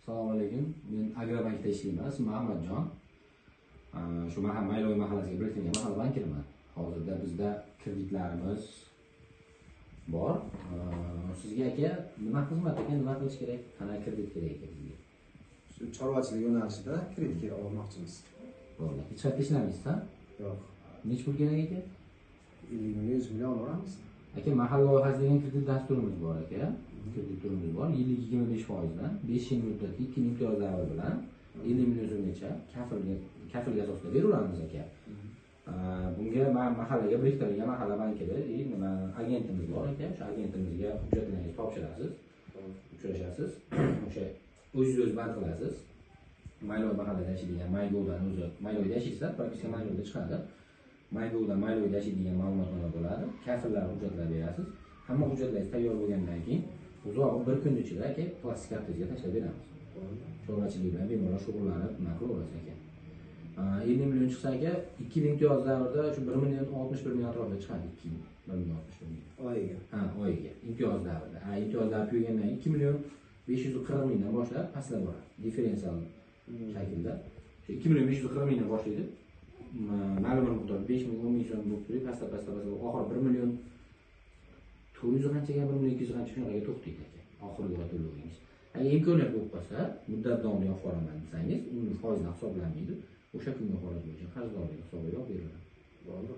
Assalomu alaykum. Men Agrobankda ishlayman. Ismim Ahmadjon. Shu Mayloy mahallasiga biriktirilgan mahalla bankiriman. Hozirda bizda kreditlarimiz bor. Sizga aka nima xizmat ekan, nima qilish kerak? Qanaqa kredit kerak ekan sizga? Shu chorvachilik yo'nalishida kreditga olmoqchimiz. Bo'ldi. Hech qayerda ishlamaysiz-a? Yo'q. Necha pul kerak ekan? 50 million, 100 million olamiz. Aka, mahalla loyihasi degan kredit dasturimiz bor aka. Kredit turimiz bor. Yillik 25%dan 5 yil muddatli 2 imtiyozlar bilan 50 million so'mgacha kafilga asosida beramiz aka. Bunga mahallaga biriktirilgan mahalla bankida nima agentimiz bor aka. O'sha agentimizga hujjatlaringizni topshirasiz. Uchrashasiz. O'sha o'zingiz band qilasiz. Mayloy mahallada yashaydigan Maygo'dan o'zi Mayloyda yashaysizlar, propiska Mayloyda chiqadi. Maygo'dan Mayloyda yashaydigan ma'lumotlar bo'ladi. Kafillar hujjatlar berasiz. Hamma hujjatlaringiz tayyor bo'lgandan keyin uzoq bir kun ichida aka plastik kartangizga tashlab beramiz. Chorvachilik bilan bemalol shug'ullanib nima qilaverasiz aka. 50 million chiqsa aka 2 yil imtiyoz davrida shu 1 million 61 million atrofida chiqadi 2 yil. 1 million 61 million. Oyiga. Ha, oyiga. Imtiyoz davrida. Imtiyoz davri tugagandan keyin 2 million 540 mingdan boshlab pastlab boradi. Differensial shaklda. Shu 2 million 540 mingdan boshlaydi. Ma'lum miqdor 5 ming 10 ming so'm bo'lib turib, pastlab oxiri 1 million 400 qanchaga 1 million 200 qancha shunaqa to'xtaydi aka. Oxirgi to'lovingiz. Agar imkoniyat bo'lib qolsa, muddat davomida olib qoraman desangiz, uni foizdan hisoblanmaydi. O'sha kunga xolos bo'yicha qarzdorlik hisobiga olib beriladi. Bo'ldi.